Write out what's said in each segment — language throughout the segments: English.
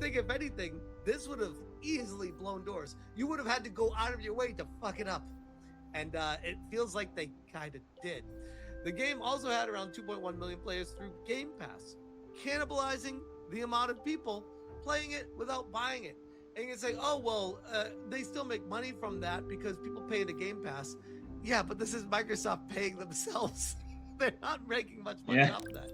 think if anything, this would have easily blown doors. You would have had to go out of your way to fuck it up. And it feels like they kind of did. The game also had around 2.1 million players through Game Pass, cannibalizing the amount of people playing it without buying it. And you can say, oh, well, they still make money from that because people pay the Game Pass. Yeah, but this is Microsoft paying themselves. They're not making much money off of that.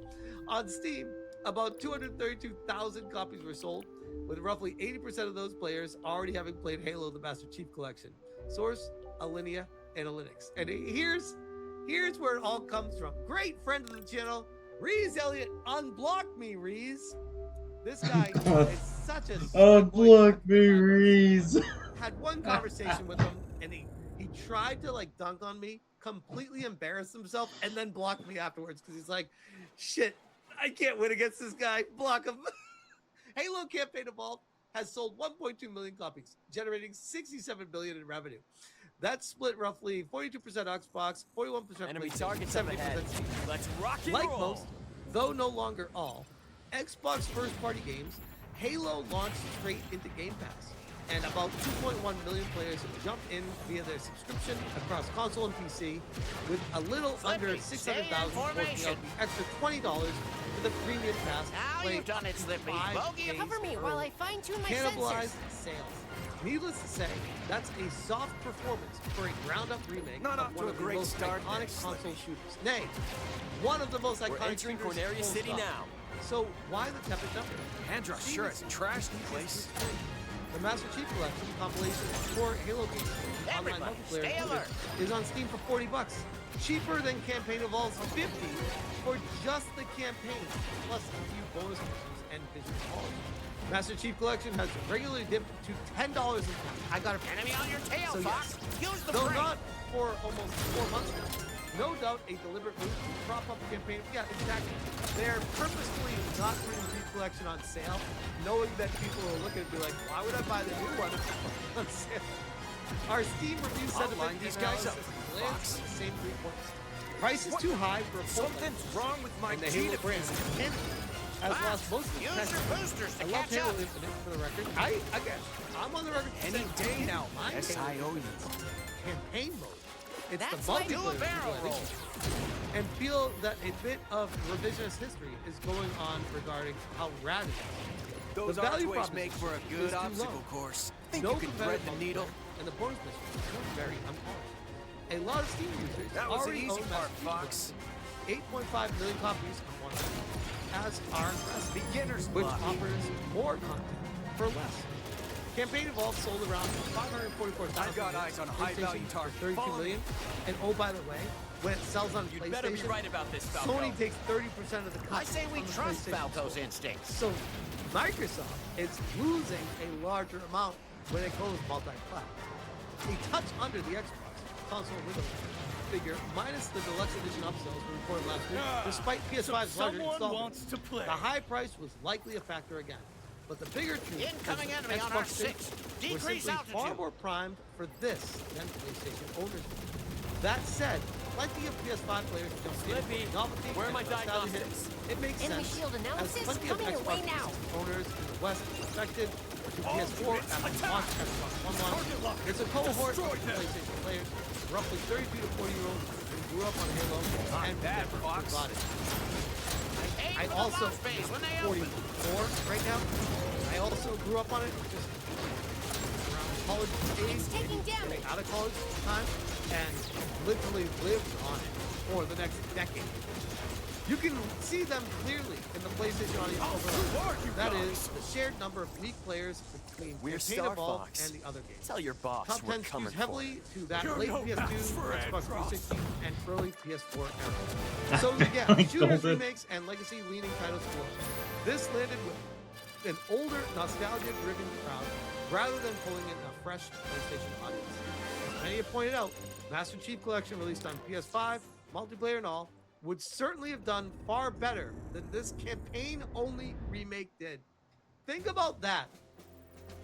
On Steam, about 232,000 copies were sold, with roughly 80% of those players already having played Halo the Master Chief Collection. Source, Alinea Analytics. And here's where it all comes from. Great friend of the channel, Reese Elliott. Unblock me, Reese. This guy is such a unblock me, Reese. Had one conversation with him, and he tried to like dunk on me, completely embarrassed himself, and then blocked me afterwards because he's like, shit, I can't win against this guy. Block him. Halo Campaign Evolved has sold 1.2 million copies, generating 67 billion in revenue. That's split roughly 42% Xbox, 41% enemy targets up ahead. Let's rock and like roll. most, though no longer all, Xbox first-party games, Halo launched straight into Game Pass, and about 2.1 million players jumped in via their subscription across console and PC, with a little under 600,000 working out the extra $20 for the premium pass. Now you've done it, Slippy. Bogey, cover me while I fine-tune my cannibalized sensors. sales. Needless to say, that's a soft performance for a ground-up remake of one of the most iconic console shooters. Nay, one of the most iconic entering shooters. Corneria City now. So why the tepid number? Andros sure has trashed the place. The Master Chief Collection compilation for Halo games online multiplayer is on Steam for $40, cheaper than Campaign Evolved's $50 for just the campaign, plus a few bonus missions and visual quality. Master Chief Collection has regularly dipped to $10 in price. I got an enemy on your tail, so Fox. Use the though brake. not for almost 4 months now. No doubt a deliberate move to prop up the campaign. Yeah, exactly. They're purposefully not putting Chief Collection on sale, knowing that people are looking to be like, why would I buy the new one on sale? Our Steam review sentiment these guys up. Fox. The same 3 points. Price is too high for a full Something's wrong with my and the Halo brand has lost most of its Use your boosters to I love catch Halo up. Infinite for the record. I'm on the record. Any day now. SIOU. Campaign mode. It's That's the why do a multiplayer barrel people, I roll. think, and feel that a bit of revisionist history is going on regarding how rad it is. Those The value archways make for a proposition good is too obstacle low. course. Think No you can thread the competitive needle? multiplayer, and the bonus missions are very unpolished. A lot of Steam users That was the already easy own part, Master Chief Fox. Collection. 8.5 million copies on one hand, as are Beginner's which luck. offers more content for less. Campaign Evolved sold around 544,000. I've got eyes on a high-value target. 32 Follow million. And oh, by the way, when it sells on You'd PlayStation, better be right about this, Falco. Sony takes 30% of the cut. I say we on the trust PlayStation Falco's store. instincts. So Microsoft is losing a larger amount when it goes multi-plat. A touch under the Xbox console window figure, minus the deluxe edition upsells we reported last week, despite PS5's larger installment. The high price was likely a factor again. But the bigger truth Incoming is that enemy on Xbox our 6. were Decrease simply far altitude. more primed for this than PlayStation owners. That said, like the PS5 players who jumped in Slippy, for novelty where are and my nostalgia diagnostics? hits, it makes Enemy sense shield as analysis plenty of coming your way Xbox now. owners in the West affected to PS4 after launch Xbox One launch. It's a cohort of PlayStation players, roughly 32 to 40-year-olds who grew up on Halo and bad, never Fox. forgot it. Aim I for the also launch phase when they 44 open. right now. I also grew up on it just around college age, It's taking damage. out of college time, and literally lived on it for the next decade. You can see them clearly in the PlayStation audience overall. That is the shared number of weak players between We're Campaign Star Evolved Fox. and the other games. Tell your boss Top we're 10 coming skews for heavily him. to that late PS2, Xbox 360, and early PS4 era. So yeah, Like shooters, Golden. remakes, and legacy-leaning titles flourish. This landed with an older, nostalgia-driven crowd rather than pulling in a fresh PlayStation audience. As many have pointed out, Master Chief Collection released on PS5, multiplayer and all, would certainly have done far better than this campaign-only remake did. Think about that.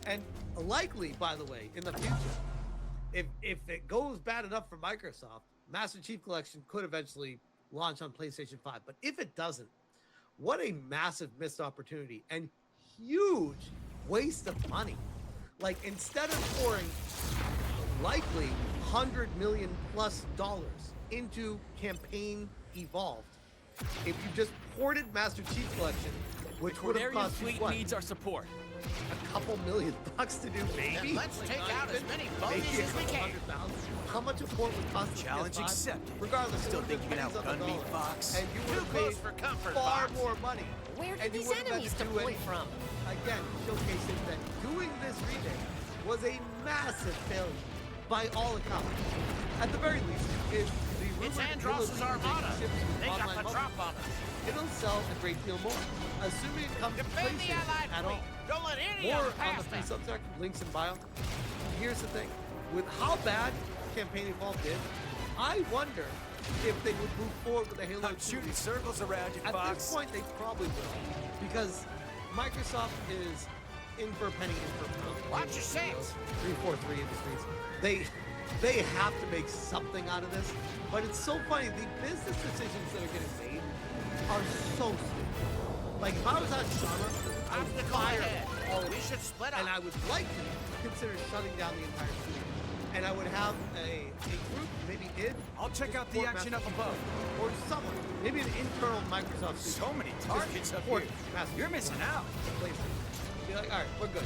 And likely, by the way, in the future, if it goes bad enough for Microsoft, Master Chief Collection could eventually launch on PlayStation 5. But if it doesn't, what a massive missed opportunity and huge waste of money. Like, instead of pouring likely $100 million+ into campaign Evolved, if you just ported Master Chief Collection, which would have Cornerian cost you fleet what, needs our support. a couple $1 million to do, maybe. Then let's take not out as even. many Maybe bogeys as we can. 100,000. How much a port would cost? the Challenge PS5? accepted. Regardless, Still it think you would've can been pennies on outgun the me, dollar. Fox? And you would Too have close paid for comfort, far Fox. more money. Where And did you these would've had enemies to do deploy it, from? again, showcasing that doing this remake was a massive failure by all accounts. At the very least, if the It's rumored Halo Andross's 2 remake armada. ships with They got online the multiplayer, drop on us. it'll sell a great deal more, assuming it comes to Defend the PlayStation Allied at all. fleet. Don't let any More of them on the pass free us. subject, links in bio. Here's the thing, with how bad Campaign Evolved did, I wonder if they would move forward with the Halo 2 I'm shooting circles around you, At Fox. this point, they probably will, because Microsoft is in for a penny, in for a pound. Watch your six. 343 Industries. They have to make something out of this, but it's so funny. The business decisions that are getting made are so stupid. Like, if I was on Sharma, I would Obstacle fire ahead. all of We them. should split up. And I would likely consider shutting down the entire studio. And I would have a group, maybe id. I'll check out the support action Master up Chief, above. or someone, maybe an internal Microsoft studio. So many to targets up support here. Master You're Chief missing out. PlayStation. Be like, all right, we're good.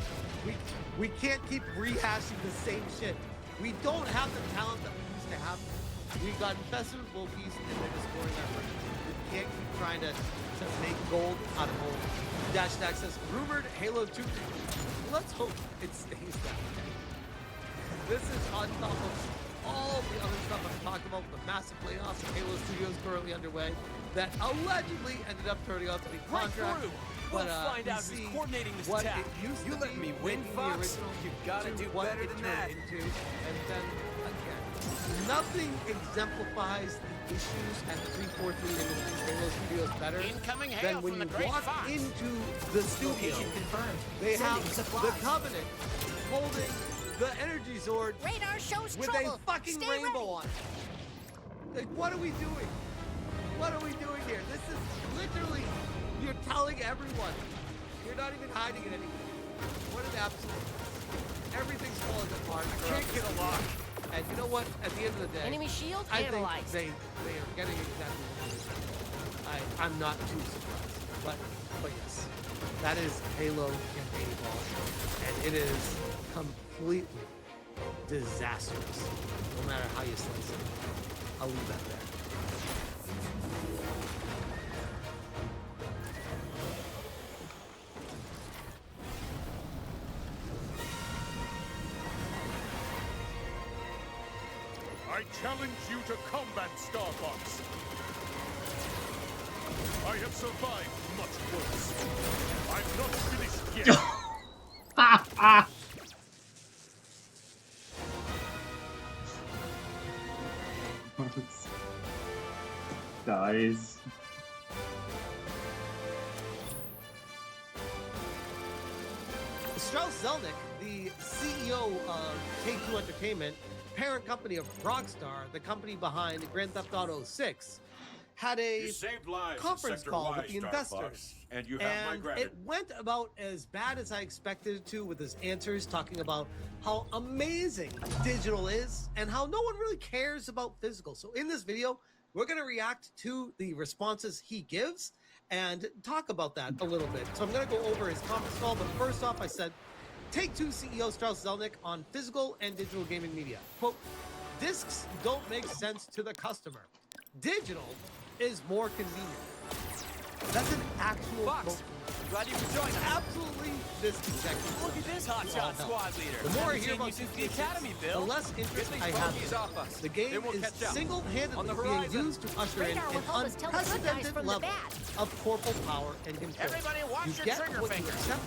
We can't keep rehashing the same shit. We don't have the talent that we used to have. We got infested with Loki's and they're destroying our friends. We can't keep trying to make gold out of gold. Dash Dash says, rumored Halo 2. Let's hope it stays that way. This is on top of all the other stuff I'm talking about, the massive layoffs at Halo Studios currently underway that allegedly ended up turning out to be Right contracts. through. But We'll find we out who's see coordinating this what attack. it used You to let be me win, making the Fox? original You gotta to do what better it than turned that. into, and then again, nothing exemplifies the issues at 343 Industries Halo Studios better Incoming than hail when from you the Great walk Fox. into the studio. Location confirmed. They have Sending the supplies. Covenant holding the energy sword Radar shows with trouble. a fucking Stay rainbow ready. on it. Like, what are we doing? What are we doing here? This is literally, you're telling everyone. You're not even hiding it anymore. What an absolute. Everything's falling apart. Can't get a lock. And you know what? At the end of the day, Enemy shield I think analyzed. they are getting exactly what they need. I'm not too surprised. But yes, that is Halo Campaign Evolved. And it is completely disastrous. No matter how you slice it. I'll leave that there. I challenge you to combat, Starbucks. I have survived much worse. I'm not finished yet. Dies. Strauss Zelnick, the CEO of Take-Two Entertainment, parent company of Rockstar, the company behind Grand Theft Auto 6, had a You saved lives in conference Sector call Y, with the Star investors. Fox, and you have my And gratitude. it went about as bad as I expected it to, with his answers talking about how amazing digital is and how no one really cares about physical. So in this video, we're going to react to the responses he gives and talk about that a little bit. So I'm going to go over his conference call, but first off, I said, Take-Two CEO Strauss Zelnick on physical and digital gaming media. Quote, discs don't make sense to the customer. Digital is more convenient. That's an actual Fox, quote. glad you could join us. Absolutely disrespectful. Look at this hotshot no. squad leader. The more I Haven't hear seen about you since the these academy, issues, Bill. the less interest Get I these have. bogeys off us. The game Then we'll is catch up. single-handedly On the being horizon. used to usher in Radar will an help us tell the good guys unprecedented from the level bad. of corporal power and control. Everybody watch You your get trigger what you fingers. accept.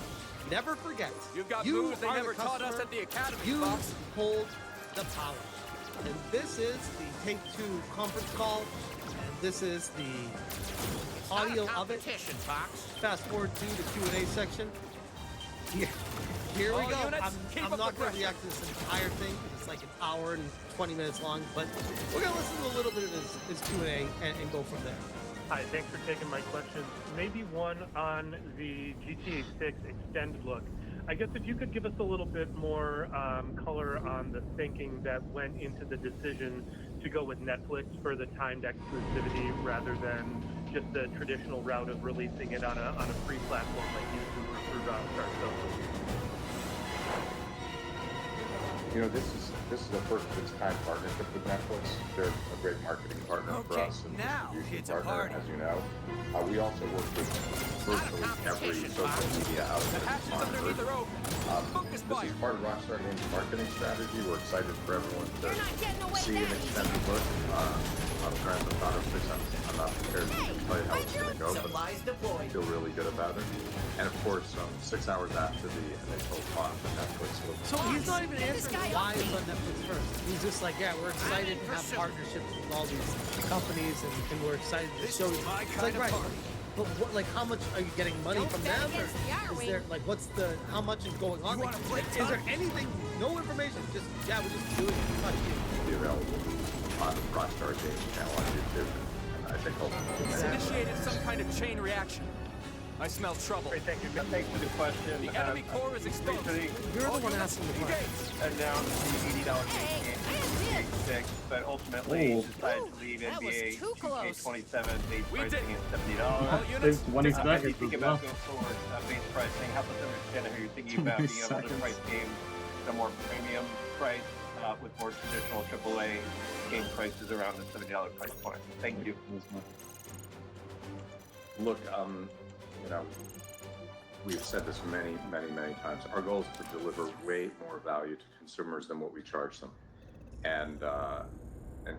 Never forget. You've got you moves they are the never taught us customer. at the academy, You Fox. hold the power. And this is the Take-Two conference call, and this is the audio of it. Competition, Fox. Fast forward to the Q&A section. Here we All go. units, keep I'm up not the going to pressure. react to this entire thing because it's like an hour and 20 minutes long, but we're going to listen to a little bit of his Q&A and go from there. Hi, thanks for taking my questions. Maybe one on the GTA 6 extended look. I guess if you could give us a little bit more color on the thinking that went into the decision to go with Netflix for the timed exclusivity rather than just the traditional route of releasing it on a free platform like YouTube or through Rockstar Social. You know, this is a first of its kind partnership with Netflix. They're a great marketing partner for Okay, us and now distribution it's a partner, party. as you know. We also work with virtually every social media outlet on Underneath the Earth. rope. Focus This fire. is part of Rockstar Games' marketing strategy. We're excited for everyone to You're not getting away see an that easy. extended look on Grand Theft Auto 6. I'm not prepared to tell you how it's going to go, but Supplies I deployed. feel really good about it. And of course, 6 hours after the initial launch of Netflix will So he's not even This answering guy why upbeat. it's on Netflix first. He's just like, yeah, we're excited to have partnerships with all these companies, and we're excited to This show is you. my It's kind like, of right, party. but what, like, how much are you getting money Don't from bet them? against the Or R is there, wing. like, what's the, how much is going on? You Like, wanna play is there anything, no information, just, yeah, we're just doing it. Fuck you. be available on Rockstar Games channel on YouTube. And I think ultimately It's initiated some kind of chain reaction. I smell trouble. Great, thank you. Thanks for the question. The enemy core is exposed. Basically, You're All the one units asking the question. engage. announced the $80 Hey, game I did. 6, but ultimately Oh. decided to leave That was NBA too close. 2K27 base We pricing did. at $70. All units Saves 20 How do you seconds think as about well. going forward base pricing? Help us understand how you're thinking about 20 being able to seconds. price games at a more premium price with more traditional AAA game prices around the $70 price point. Thank you. Look, you know, we've said this many, many, many times. Our goal is to deliver way more value to consumers than what we charge them. And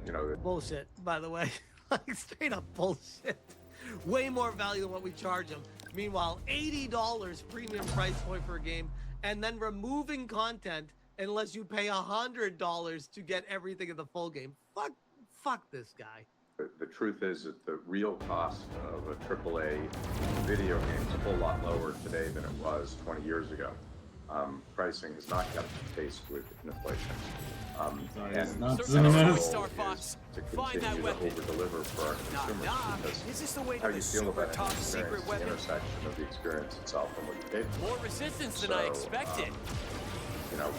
you know, Bullshit, by the way. Like, straight up bullshit. Way more value than what we charge them. Meanwhile, $80 premium price point for a game, and then removing content unless you pay $100 to get everything in the full game. Fuck this guy. the truth is that the real cost of a AAA video game is a whole lot lower today than it was 20 years ago. Pricing has not kept pace with inflation. And not our doing goal this. is Star Fox. to Find that continue to weapon. over-deliver for our Knock, consumers, knock. because Is this the way how to you the feel super about top an secret experience, the weapon? intersection of the experience itself and what you pay for. More resistance than I So, expected. You know,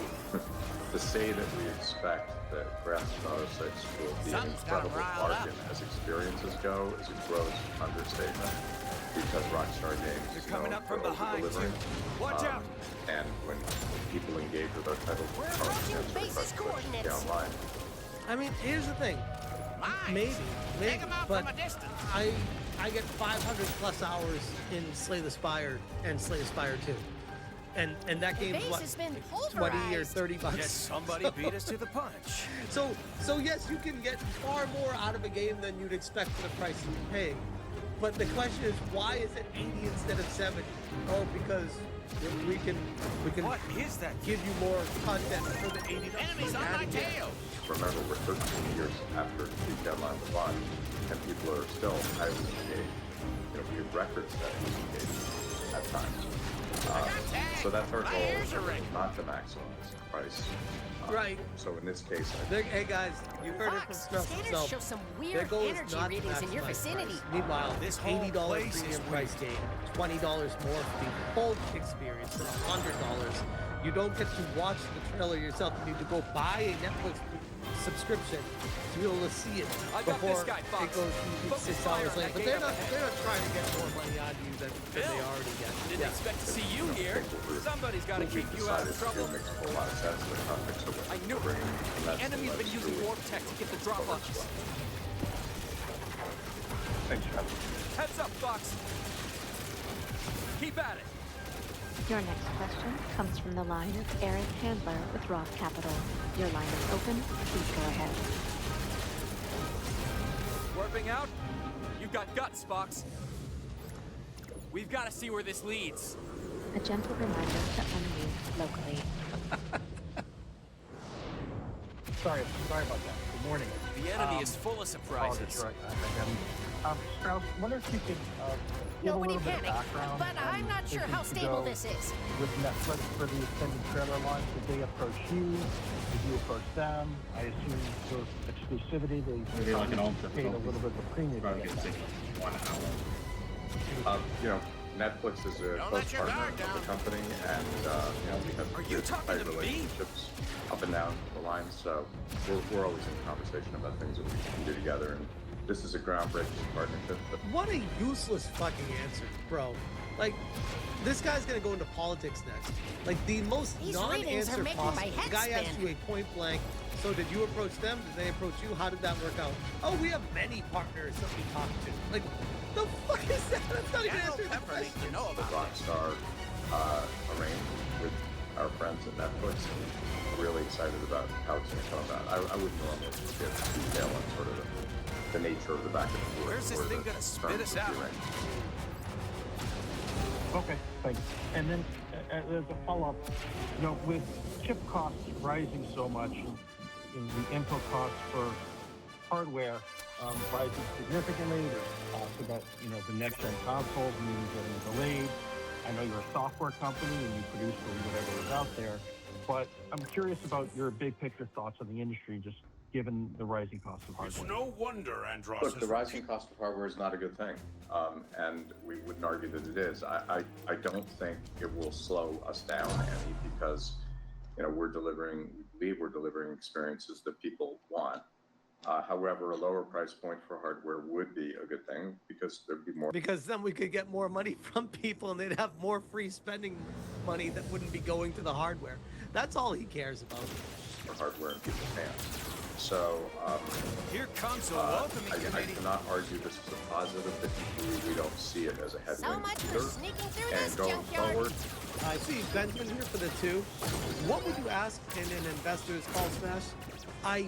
to say that we expect that Grand Theft Auto 6 will be an Something's got 'em incredible riled up. bargain as experiences go is a gross understatement, because Rockstar Games They're is coming known up for from behind, over-delivering. too. Watch out. And when people engage with our titles, We're our approaching fans are base's requesting us to coordinates. stay online. I mean, here's the thing. Mines. Maybe, Take 'em out but from a distance. I get 500 plus hours in Slay the Spire and Slay the Spire 2. And that The game's base what, has been 20 or pulverized. 30 bucks. Guess somebody beat us to the punch. So yes, you can get far more out of a game than you'd expect for the price you're paying. But the question is, why is it 80 instead of 70? Oh, because we can What is that? give you more content for the 80. Enemies on my tail. Remember, we're 13 years after the deadline was launched, and people are still highly engaged. You know, we have record-setting engagement at times. So that's our My goal, ears are ringing. not to maximize the price. Right. So in this case, Hey guys, you've heard it from Fox, Strauss skaters himself. show some Their weird goal is energy not to readings in your maximize vicinity. price. Meanwhile, This whole $80 place is premium weird. price game, $20 more for the full experience for $100. You don't get to watch the trailer yourself. You need to go buy a Netflix subscription to be able to see it I got before this guy, it Fox. goes to Focus $6 fire on later. that But gate they're up not ahead. trying to get more money out of you than they Bill, already get. Didn't Yeah. expect to see you here. Somebody's got to what we've keep you out of decided to trouble. do makes a whole lot of sense in the context of what I knew we're it. bringing. And The that's- enemy's been that's using really warp tech to get the drop what offs. Thanks, Travis. Heads up, Fox. Keep at it. Your next question comes from the line of Eric Handler with Roth Capital. Your line is open. Please go ahead. Warping out? You've got guts, Fox. We've got to see where this leads. A gentle reminder to unmute locally. Sorry about that. Good morning. The enemy is full of surprises. Strauss, wonder if you could give Nobody a little bit of panic, background. but I'm on not sure thinking how to stable go this is. With Netflix for the extended trailer launch, did they approach you? Did you approach them? I assume for exclusivity, they Maybe like an own paid a little bit of a premium. to Probably get get that. 1 hour. You know, Netflix is a Don't close let your partner guard of down. the company, and you You talking tight to me? relationships up and down the line. So we're always in conversation about things that we can do together. And this is a groundbreaking partnership. But What a useless fucking answer, bro. Like, this guy's gonna go into politics next. Like, the most These readings are non-answer making possible. my The head guy asked spin. you a point blank. So did you approach them? Did they approach you? How did that work out? Oh, we have many partners that we talk to. Like, the fuck is that? That's not even General answering the Pepper needs question. to know the about this. Rockstar arrangement with our friends at Netflix, and I'm really excited about how it's going to come about. I wouldn't normally give detail on sort of the nature of the back and forth. Where's this or thing the gonna spit terms us of the out? arrangement. Okay, thanks. And then as a follow-up, with chip costs rising so much and the input costs for hardware rising significantly, there's talk about, the next-gen consoles maybe getting delayed. I know you're a software company and you produce whatever is out there, but I'm curious about your big picture thoughts on the industry, just given the rising cost of hardware. It's no wonder Andros Look, is the rising cost of hardware is not a good thing, and we wouldn't argue that it is. I don't think it will slow us down any because, we believe we're delivering experiences that people want. However, a lower price point for hardware would be a good thing because there'd be more Because then we could get more money from people and they'd have more free spending money that wouldn't be going to the hardware. That's all he cares about. hardware in people's hands. So Here comes a welcoming I committee. cannot argue this is a positive, but we don't see it as a headwind. So much for either. sneaking through And this going junkyard. forward, I see Benjamin here for the 2. What would you ask in an investor's call smash? I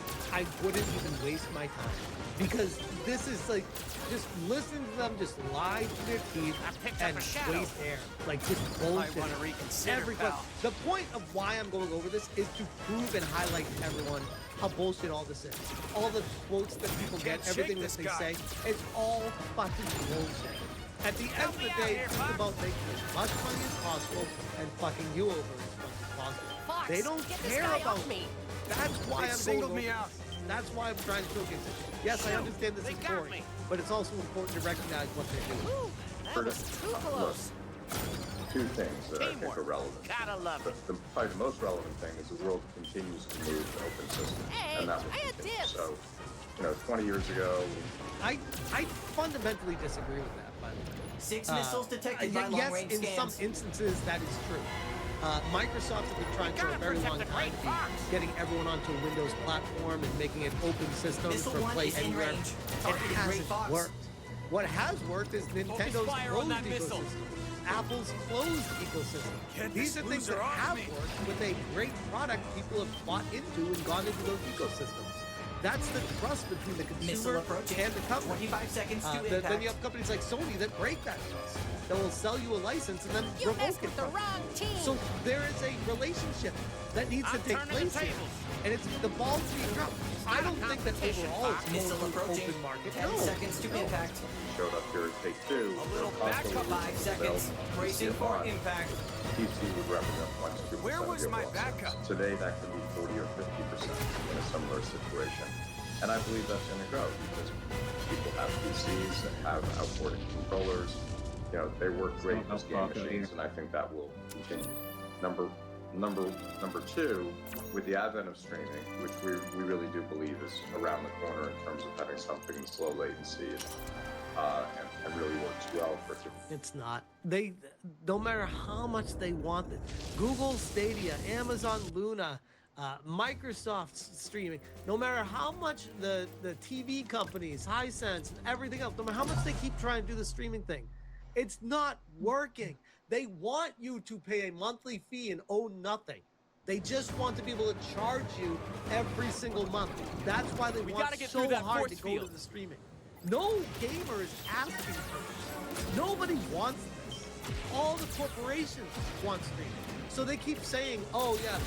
wouldn't even waste my time because this is like just listen to them just lie through their teeth I picked up and a shadow. waste air. Like just I bullshit. want to reconsider, Every pal. question. The point of why I'm going over this is to prove and highlight to everyone how bullshit all this is. All the quotes that people get, Can't everything shake that this they guy. say, it's all fucking bullshit. At the end of the me out day, here, it's Fox. about making as much money as possible and fucking you over as much as possible. Fox, They don't get this care guy about off me. That's why They I'm singled going me over out. this. That's why I'm trying to showcase it. Yes, I Shoot, understand this they is got boring, me. but it's also important to recognize what they're doing. Ooh, that was too close. two things that I think Teamwork. are relevant. Gotta love it. Probably the most relevant thing is the world continues to move to open systems, Hey, and that will I had continue. dibs. So, 20 years ago, I fundamentally disagree with that, by the way. 6 missiles detected by yes, long-range in some scans. instances that is true. Microsoft has been trying for a gotta very protect long the time great to be fox. getting everyone onto a Windows platform and making it open systems Missile for 1 play is in anywhere. range. It Targeting Great hasn't Fox. worked. What has worked is Nintendo's fire on closed that missile. ecosystem. Apple's closed ecosystem. Get These this are things that loser off have me. worked with a great product people have bought into and gone into those ecosystems. That's the trust between the Missile consumer approaching. and the company. 25 seconds to Then impact. you have companies like Sony that break that trust. That will sell you a license and then You revoke messed it with the from you. wrong team. So there is a relationship that needs I'm to take turning the place here. tables. And it's the ball's being dropped. I don't think that competition, overall Fox. it's Missile going to approaching. open market. 10 No. seconds to No. impact. showed up here at Take-Two. A little their console backup. was 5 seconds. available Bracing to for buy. impact. PC would represent 1-2% Where of was the my overall backup? sales. Today, that could be 40 or 50% in a similar situation. And I believe that's going to grow because people have PCs that have outboard controllers. They work great as game machines, and I think that will continue. Number two, with the advent of streaming, which we really do believe is around the corner in terms of having something that's low latency and really works well for It's not. They, no matter how much they want it, Google Stadia, Amazon Luna, Microsoft's streaming, no matter how much the TV companies, Hisense, and everything else, no matter how much they keep trying to do the streaming thing, it's not working. They want you to pay a monthly fee and own nothing. They just want to be able to charge you every single month. That's why they We want gotta get so through that hard force to go field. to the streaming. No gamer is asking for this. Nobody wants this. All the corporations want streaming. So they keep saying, oh yeah,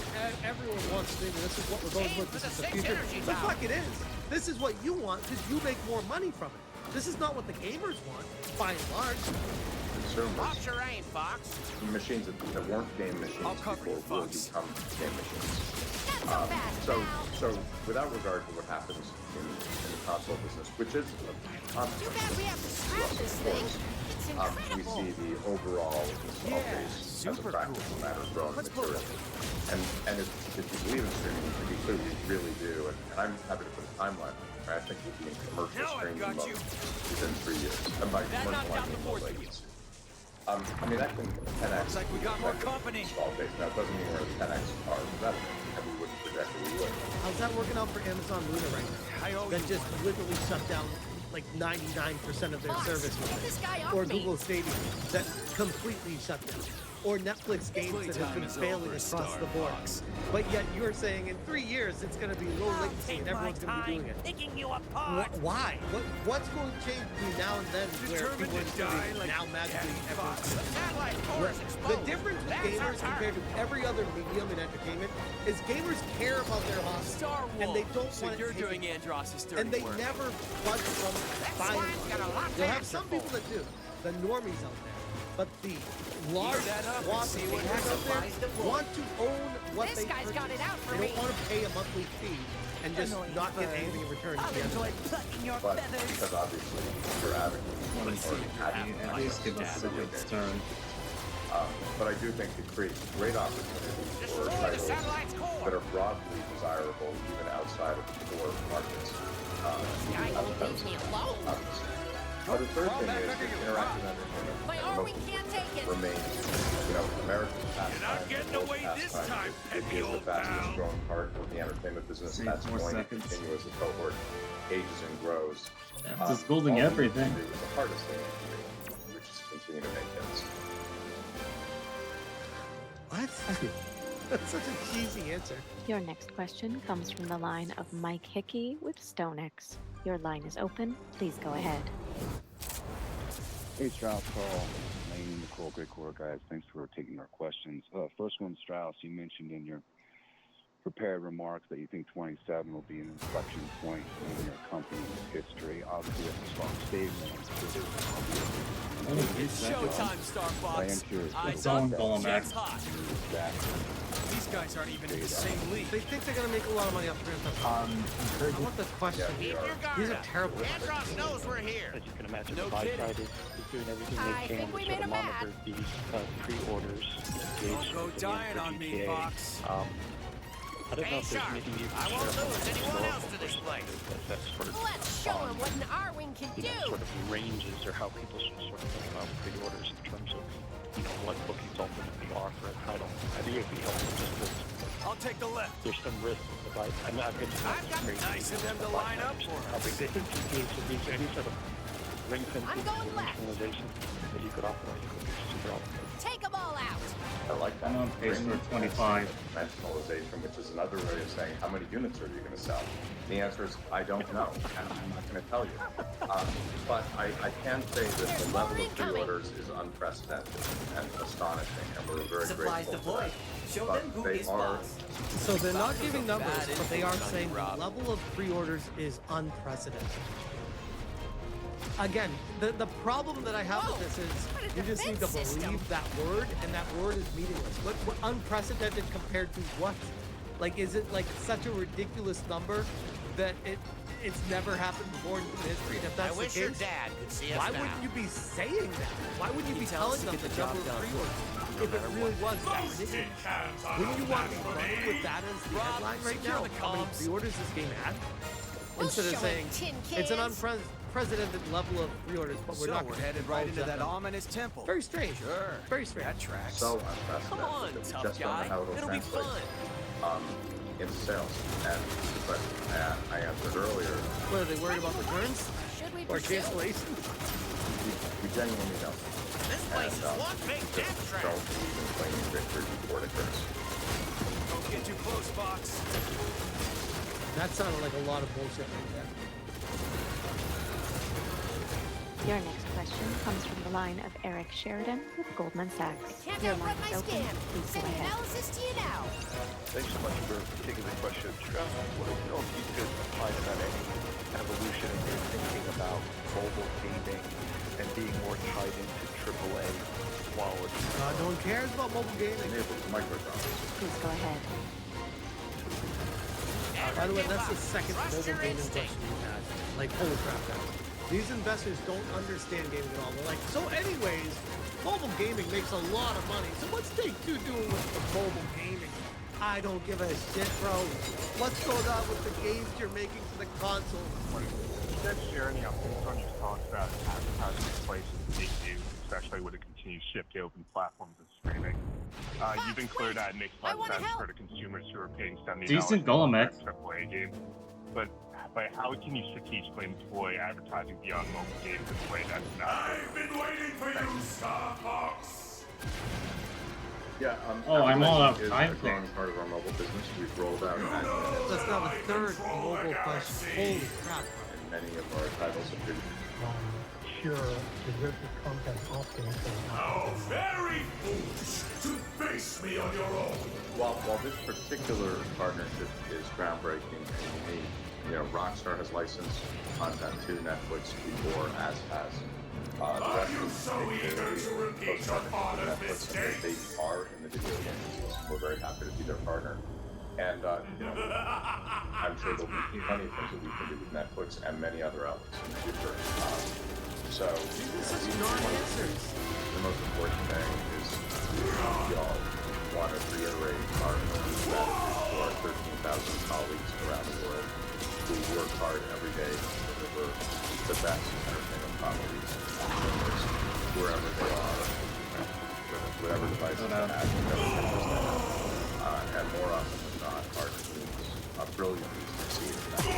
everyone wants streaming. This is what we're going Aim with. for This the is the 6 future. energy The tower. fuck it is. This is what you want because you make more money from it. This is not what the gamers want, by and large. consumers. Watch your aim, Fox. Machines that weren't game machines I'll cover before you, will Fox. become game machines. Not so fast, So, pal. so without regard to what happens in the console business, which is a Too bad we have to scrap this thing. It's That's we incredible. see the overall install base as a practical matter growing materially. And if you believe in streaming, to be clear, we really do. And I'm happy to put a timeline on it. I think we'll be in commercial Now I've streaming got mode you. within 3 years. And by That knocked commercial, I out the mean fourth low for you. latency. I mean, that can 10x. Looks like we got more company. Install base. Now, it doesn't mean we're a 10x car, but that, and we wouldn't project that we would. How's that working out for Amazon Luna right now? That just literally shut down like 99% of their Boss, service with get this guy it. off Or me. Google Stadia that completely shut down. Or Netflix games that have been failing across the board. But yet you're saying in 3 years it's going to be low latency and everyone's going to be doing it. Picking you apart. Why? What's going to change between now and then where people are going to be now magically everyone's Satellite core is the exposed. difference with That's our gamers compared target. to every other medium in entertainment is gamers care about their hobby. Star Wolf. And they don't so want you're it doing taken. Andross's dirty And they work. never budge from buying. swine's got a lot to You'll have answer some people for. that do, the normies out there. But the large that up and swath of see what gamers out supplies there deployed. want to own what This they guy's got purchase. it out for They me. don't want to pay a monthly fee and just not get anything in return at the end of it. plucking your But because obviously you're advocating Want to see at least give us a good turn. but I do think it creates great opportunities for Destroy the titles satellite's core. that are broadly desirable even outside of the core markets. Guy won't leave me alone. Obviously. But the third thing is that interactive entertainment My Arwing can't take it. remains, America's pastime. You're not getting world's away this pastime. time, It peppy is the old fastest pal. growing part of the entertainment business, and 8 that's more going to seconds. continue as the cohort ages and grows. Just building all we everything. can do is the hardest thing we can do, which is continue to make hits. What? That's such a cheesy answer. Your next question comes from the line of Mike Hickey with StoneX. Your line is open. Please go ahead. Hey, Strauss, Carl, Lane, Nicole, great quarter, guys. Thanks for taking our questions. First one, Strauss, you mentioned in your prepared remarks that you think 27 will be an inflection point in your company's history. Obviously, that's a strong statement. It's showtime, Star I am Fox. curious. Eyes Don't up, call him checks back. hot. These guys aren't even in the same league. They think they're going to make a lot of money off Grand Theft Auto. I want the question. Keep your guard These are up. terrible. Andros knows we're here. As you can imagine, No the buy kidding. side is doing everything I they can think we to made sort of him monitor mad. these pre-orders. Don't go dying on me, Fox. I don't know Hey, if there's Shark, anything you I can won't share lose anyone from else to this place. That's sort of Let's show him what an Arwing can you know, do. sort of ranges or how people should sort of think about pre-orders in terms of, what bookings ultimately are for a title. I think it would be helpful just to, I'll take the left. there's some risk if I'm not going to I've got Nice of them to line up for how us. big they think these sort of ring fence I'm going left. regionalization that you could offer. I think would be super helpful. Take them all out. I like that. I'm on pace for 25. Dimensionalization, which is another way of saying how many units are you going to sell? The answer is I don't know, and I'm not going to tell you. But I can say that the level of pre-orders is unprecedented and astonishing, and we're very Supplies grateful for deployed. that. Show But them who they is are boss. So they're not giving numbers, bad but they are influence on saying you, the Rob. level of pre-orders is unprecedented. Again, the problem that I have Whoa, with this what a is you just need to defense believe system. that word, and that word is meaningless. What unprecedented compared to what? Like, is it like such a ridiculous number that it's never happened before in human history? And if I that's wish the your case, dad could see us why now. wouldn't you be saying that? Why wouldn't you be tell us telling to them get the the job number of done. pre-orders if it really was that ridiculous? Wouldn't you want to be running with that as the Rob, headline right secure now? the How many comms. pre-orders this game had? We'll Instead of show saying him tin it's an cans. unprecedented level of pre-orders, but we're So not we're gonna headed right divulge into that number. ominous temple. Very strange. Sure. Very strange. That tracks. so unprecedented. Come on, that we tough just don't know guy. how it'll It'll be translate fun. into sales. And the question I answered earlier, What are they worried about returns Should we or pursue? cancellations? we genuinely don't. This place is one big Just death trap. don't believe in claiming victory before it occurs. Don't get too close, Fox. That sounded like a lot of bullshit right there. Your next question comes from the line of Eric Sheridan with Goldman Sachs. Can't Your outrun line my is open. scan. Please go Send ahead. analysis to you now. Thanks so much for taking the question. I wanted to know if you could find about any evolution in your thinking about mobile gaming and being more tied into AAA quality. No one cares about mobile gaming. Enables microtransactions. Please go ahead. By the way, Never that's the give up. second Trust mobile your gaming instinct. question we've had. Like, holy crap, guys. These investors don't understand gaming at all. They're like, so anyways, mobile gaming makes a lot of money. So what's Take-Two doing with the mobile gaming? I don't give a shit, bro. What's going on with the games you're making for the console? You guys share any updates on your thoughts about advertising places big games, especially with a continued shift to open platforms and streaming? You've been clear that it makes less sense for the consumers who are paying $70 Decent for Golem a X. AAA game. But how can you strategically employ advertising beyond mobile games in a way that's not? I've been waiting for you, Starfox. Yeah, I'm all out of is time a growing part of our mobile business. We've rolled out That's now the third mobile question. Holy crap. and many of our titles have been Sure, the versus content often How very foolish to face me on your own. while this particular partnership is groundbreaking and unique, you know, Rockstar has licensed content to Netflix before, as has Are you so eager to repeat your father's Netflix, and they are in the video game business. We're very happy to be their partner. And you know, I'm sure there'll be plenty of things that we can do with Netflix and many other outlets in the future. So Such non-answers. the most important thing is we all want to reiterate our gratitude to our 13,000 colleagues around the world who work hard every day to deliver the best entertainment properties wherever they are, whatever device they have, whatever cameras they have. And more often than not, our teams are brilliantly succeed in that.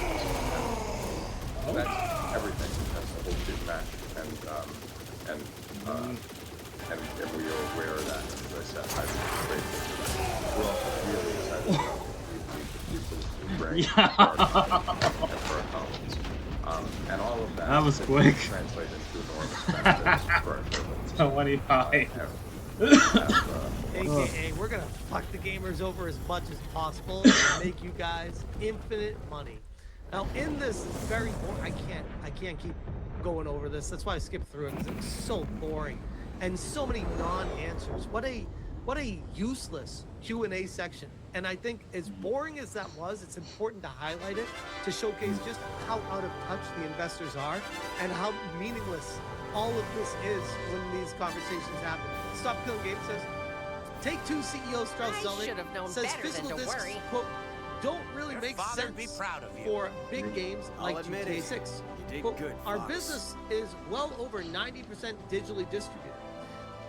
And that's everything. That's the whole big match. And we are aware of that. As I said, I think it's great. We're also really excited about the people who bring for our colleagues. And all of that, That was quick. Translate into enormous benefits for our shareholders. 25. AKA, we're gonna fuck the gamers over as much as possible and make you guys infinite money. Now, in this very boring, I can't keep going over this. That's why I skipped through it because it's so boring and so many non-answers. What a useless Q&A section. And I think as boring as that was, it's important to highlight it to showcase just how out of touch the investors are and how meaningless all of this is when these conversations happen. Stop Killing Games says, Take-Two CEO Strauss I Zelnick should have known says better than physical to discs, worry. quote, don't really Your make father'd sense be proud of you. for big games I'll like admit GTA it. 6. You did Quote, good, our Fox. business is well over 90% digitally distributed.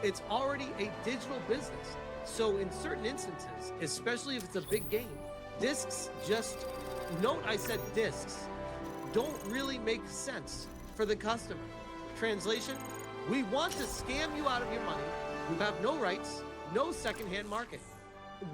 It's already a digital business. So in certain instances, especially if it's a big game, discs just, note I said discs, don't really make sense for the customer. Translation, we want to scam you out of your money. You have no rights, no secondhand market.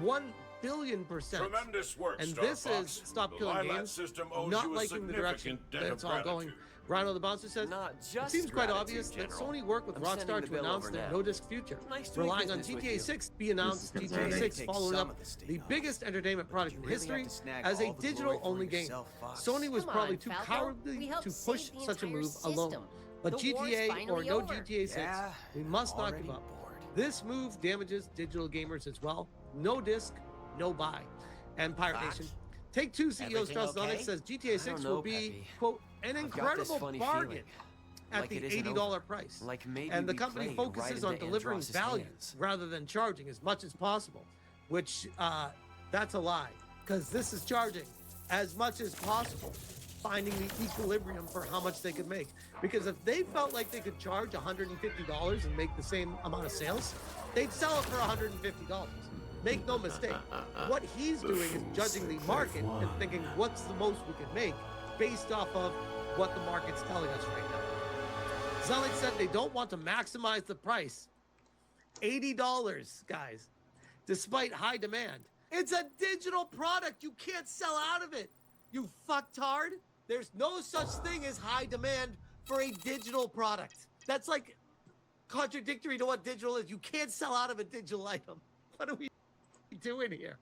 1 billion%. Tremendous work, And Star this Fox. is Stop The Killing Lilac Games, system owes not you a liking the direction significant debt that of it's all going. gratitude. Rhino the Bouncer says, Not it just seems quite gratitude, obvious that General. Sony worked with I'm sending Rockstar the to bill announce over their now. no-disc future, Nice doing relying on business with GTA you. 6 be announced This is GTA concerning. 6 Take following some up of the state the off. biggest entertainment product in you really have history to snag as a all the glory digital-only for game. yourself, Fox. Sony was Come probably on, too Falco. cowardly We helped to save push the such a entire move alone. system. But The war's GTA or finally no over. GTA 6, Yeah, we must not already give up. bored. This move damages digital gamers as well. No disc, no buy. And Pirate Fox? Nation. Take-Two CEO Everything Strauss Zelnick okay? says GTA 6 I don't will know, be, Peppy. quote, an I've got this incredible funny bargain feeling. at Like the it isn't $80 over. price. Like maybe And the we company played focuses right on into delivering Andross's value hands. rather than charging as much as possible, which that's a lie, because this is charging as much as possible, finding the equilibrium for how much they could make. Because if they felt like they could charge $150 and make the same amount of sales, they'd sell it for $150. Make no mistake, what he's doing is judging the market and thinking what's the most we can make based off of what the market's telling us right now. Zelnick said they don't want to maximize the price. $80, guys, despite high demand. It's a digital product. You can't sell out of it. You fucktard. There's no such thing as high demand for a digital product. That's like contradictory to what digital is. You can't sell out of a digital item. What are we doing here?